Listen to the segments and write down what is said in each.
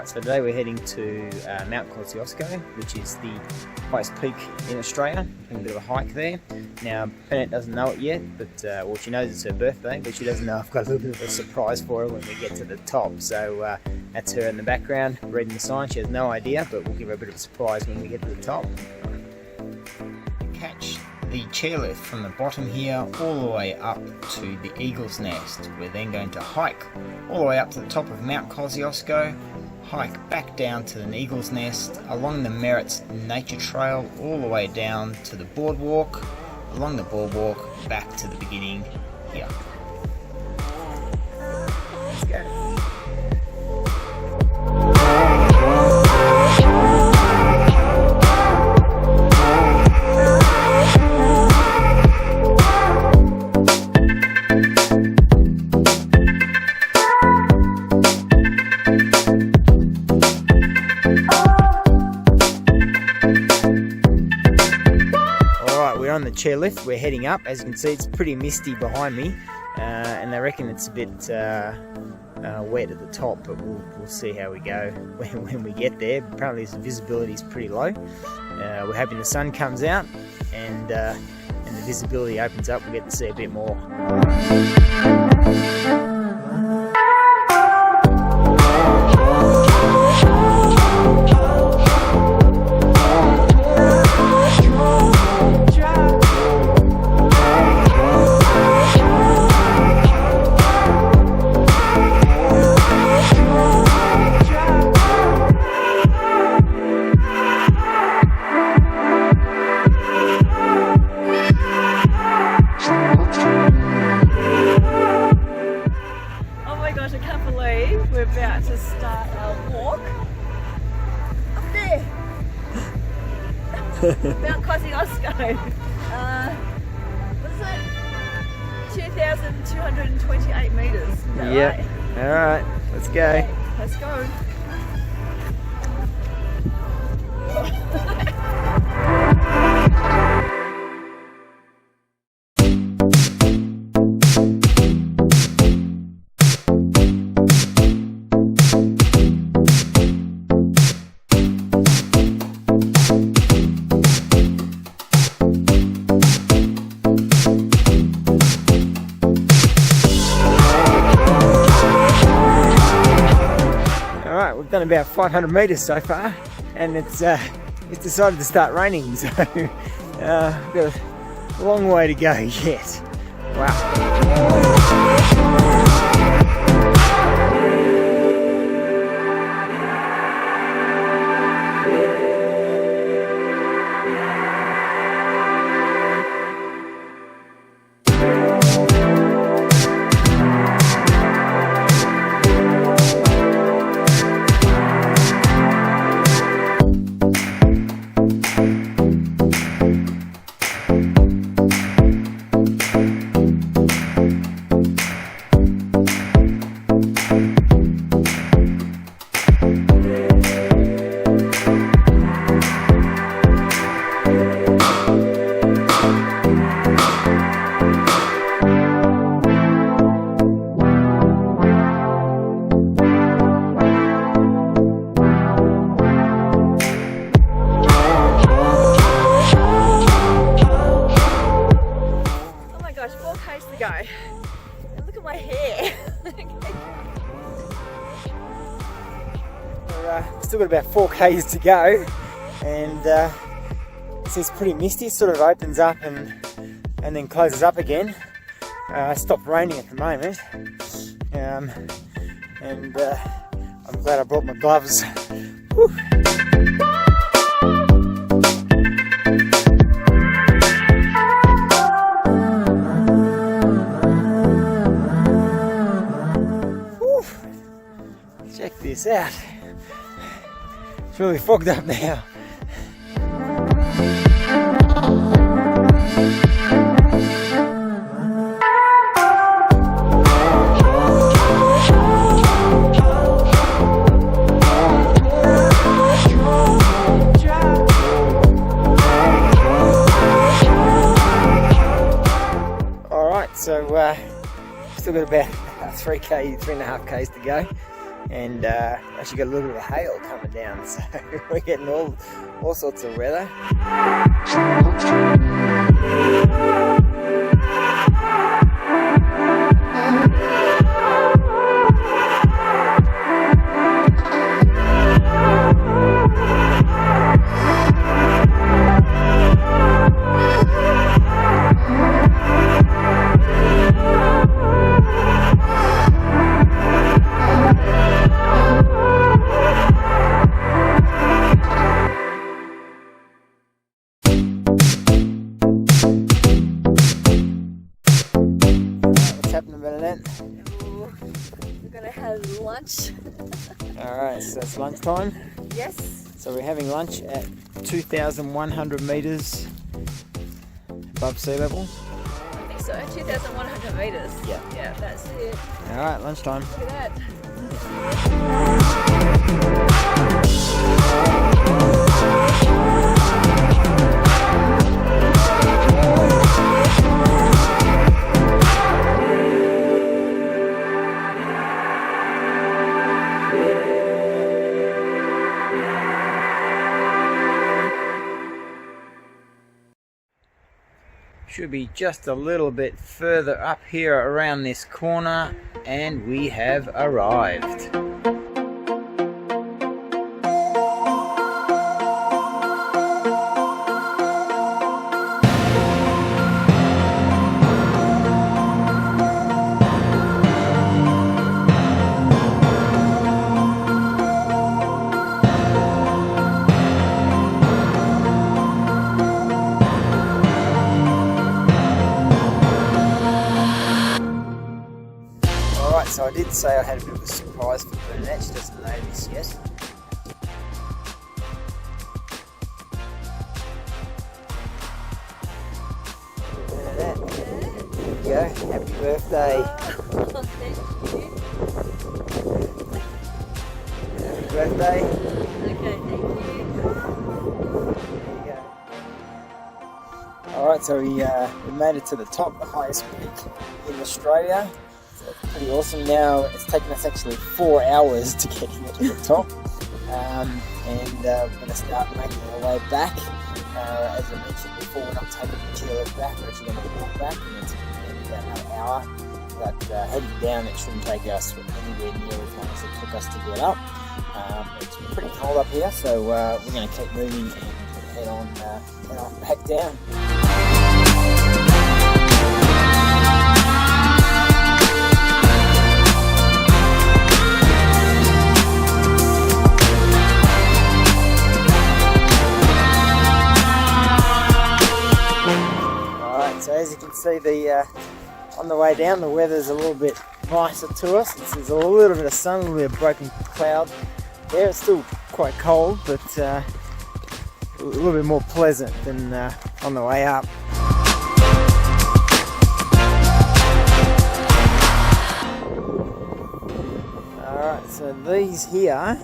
So today we're heading to Mount Kosciusko, which is the highest peak in Australia. A bit of a hike there. Now, Bennett doesn't know it yet, but well, she knows it's her birthday, but she doesn't know I've got a little bit of a surprise for her when we get to the top. So that's her in the background reading the sign. She has no idea, but we'll give her a bit of a surprise when we get to the top. Catch the chairlift from the bottom here all the way up to the Eagle's Nest. We're then going to hike all the way up to the top of Mount Kosciusko, hike back down to the Eagle's Nest, along the Merrits Nature Trail, all the way down to the boardwalk, along the boardwalk, back to the beginning here. Let's go. On the chairlift, we're heading up. As you can see, it's pretty misty behind me, and they reckon it's a bit wet at the top, but we'll see how we go when we get there. Apparently the visibility is pretty low. We're hoping the sun comes out and the visibility opens up. We'll get to see a bit more. We're about to start our walk up there. Mount Kosciusko. What is it? 2,228 meters. Yeah. Right? Alright, let's go. Okay, let's go. We've done about 500 metres so far, and it's decided to start raining, so we've got a long way to go yet. Wow. Go. And look at my hair. We've still got about 4 k's to go, and it's pretty misty. It sort of opens up and then closes up again. It's stopped raining at the moment, and I'm glad I brought my gloves. Whew. Check this out. It's really fogged up now. Alright, so still got about 3.5 k's to go. and actually got a little bit of hail coming down, so we're getting all sorts of weather. We're gonna have lunch. Alright, so it's lunchtime. Yes. So we're having lunch at 2,100 metres above sea level. I think so, 2,100 metres. Yeah. Yeah, that's it. Alright, lunchtime. Look at that. Should be just a little bit further up here around this corner, and we have arrived. So I did say I had a bit of a surprise for Bernadette. She doesn't know this yet. Bernadette, there you go. Happy birthday. Oh, thank you. Happy birthday. Okay, thank you. There you go. Alright, so we made it to the top, the highest peak in Australia. Pretty awesome. Now it's taken us actually 4 hours to get here to the top, and we're going to start making our way back. As I mentioned before, we're not taking the chairlift back, we're actually going to walk back, and it's going to be about an hour. But heading down, it shouldn't take us anywhere near as long as it took us to get up. It's pretty cold up here, so we're going to keep moving and head on back down. So as you can see, on the way down, the weather's a little bit nicer to us. There's a little bit of sun, a little bit of broken cloud there. It's still quite cold, but a little bit more pleasant than on the way up. Alright, so these here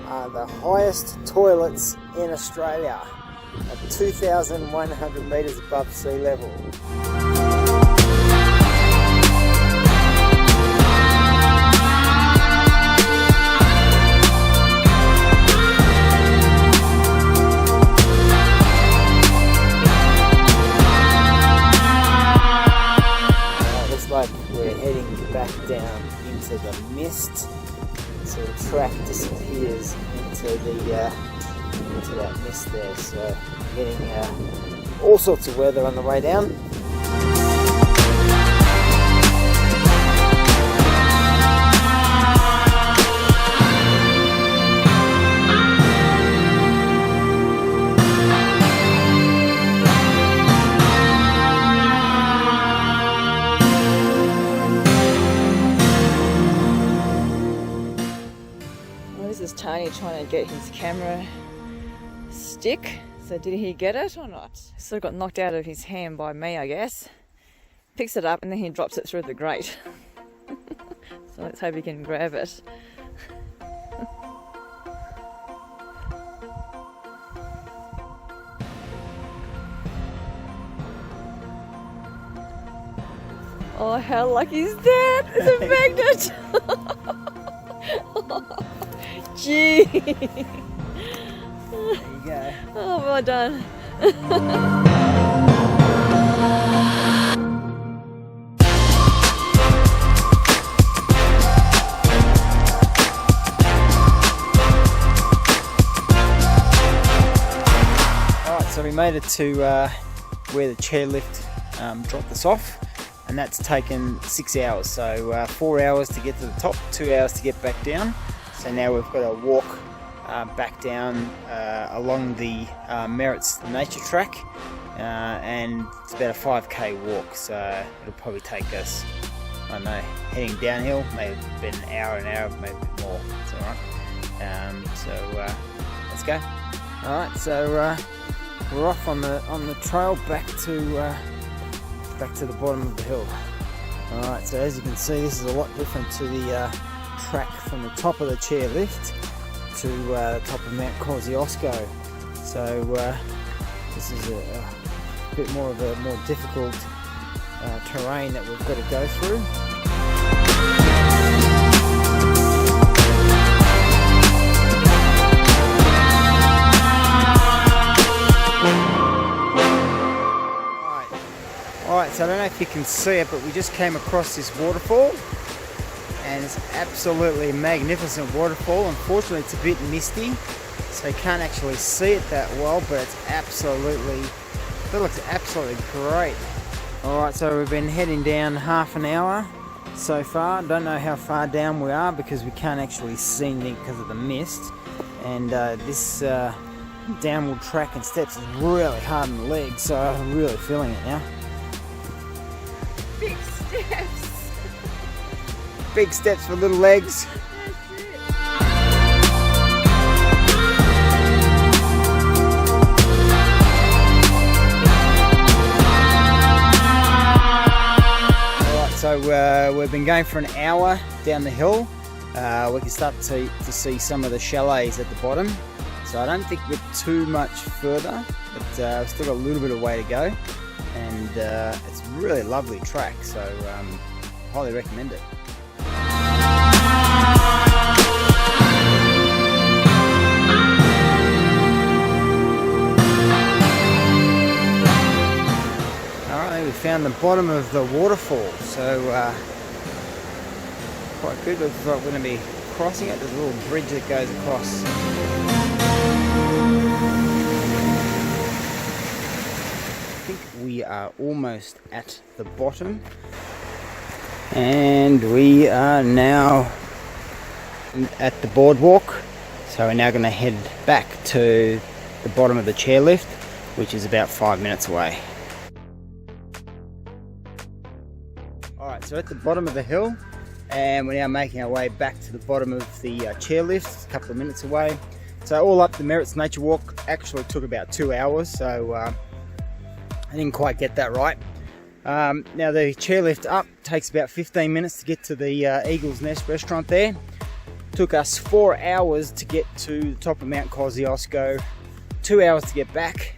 are the highest toilets in Australia, at 2,100 metres above sea level. Looks like we're heading back down into the mist, so the track disappears into that mist there, so getting all sorts of weather on the way down. Well, this is Tony trying to get his camera stick. So did he get it or not? Sort of got knocked out of his hand by me, I guess. Picks it up and then he drops it through the grate. So let's hope he can grab it. Oh, how lucky is that? It's a magnet. Gee. There you go. Oh, well done. Alright, so we made it to where the chairlift dropped us off, and that's taken 6 hours. So 4 hours to get to the top, 2 hours to get back down. So now we've got to walk back down along the Merrits Nature Track, and it's about a 5k walk, so it'll probably take us, I don't know, heading downhill, maybe about an hour, maybe a bit more. It's alright. So let's go. Alright, so we're off on the trail back to the bottom of the hill. Alright, so as you can see, this is a lot different to the track from the top of the chairlift to the top of Mount Kosciusko. So this is a bit more of a more difficult terrain that we've got to go through. Alright, so I don't know if you can see it, but we just came across this waterfall, and it's absolutely magnificent waterfall. Unfortunately, it's a bit misty, so you can't actually see it that well, but it looks absolutely great. Alright, so we've been heading down half an hour so far. Don't know how far down we are because we can't actually see anything because of the mist, and this downward track and steps is really hard on the legs, so I'm really feeling it now. Big steps. Big steps for little legs. That's it. Alright, so we've been going for an hour down the hill. We can start to see some of the chalets at the bottom. So I don't think we're too much further, but we've still got a little bit of way to go. And it's a really lovely track, so highly recommend it. Alright, we found the bottom of the waterfall, so quite good. Looks like we're going to be crossing it. There's a little bridge that goes across. We are almost at the bottom, and we are now at the boardwalk, so we're now going to head back to the bottom of the chairlift, which is about 5 minutes away. Alright, so at the bottom of the hill, and we're now making our way back to the bottom of the chairlift, a couple of minutes away. So all up the Merrits Nature Walk actually took about 2 hours, so I didn't quite get that right. Now the chairlift up takes about 15 minutes to get to the Eagle's Nest restaurant there. Took us 4 hours to get to the top of Mount Kosciusko, 2 hours to get back,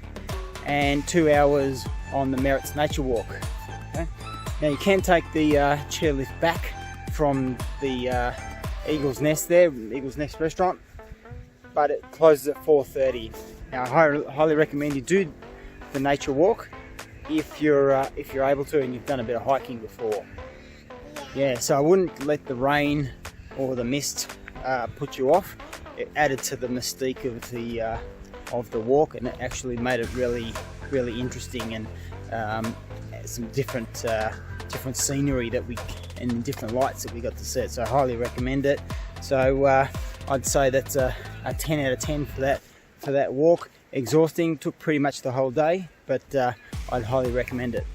and 2 hours on the Merrits Nature Walk. Okay? Now you can take the chairlift back from the Eagle's Nest there, Eagle's Nest restaurant, but it closes at 4:30. Now I highly recommend you do the nature walk if you're able to and you've done a bit of hiking before. Yeah, so I wouldn't let the rain or the mist put you off. It added to the mystique of the walk, and it actually made it really interesting, and some different scenery and different lights that we got to see. So I highly recommend it. So I'd say that's a 10 out of 10 for that walk. Exhausting, took pretty much the whole day, but I'd highly recommend it.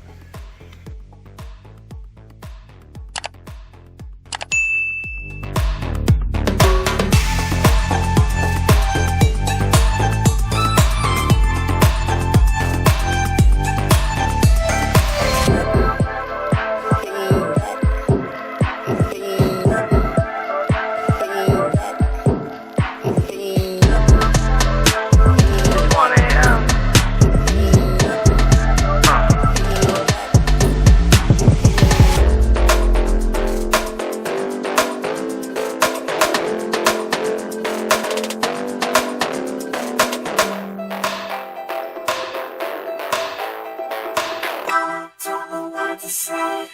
to say.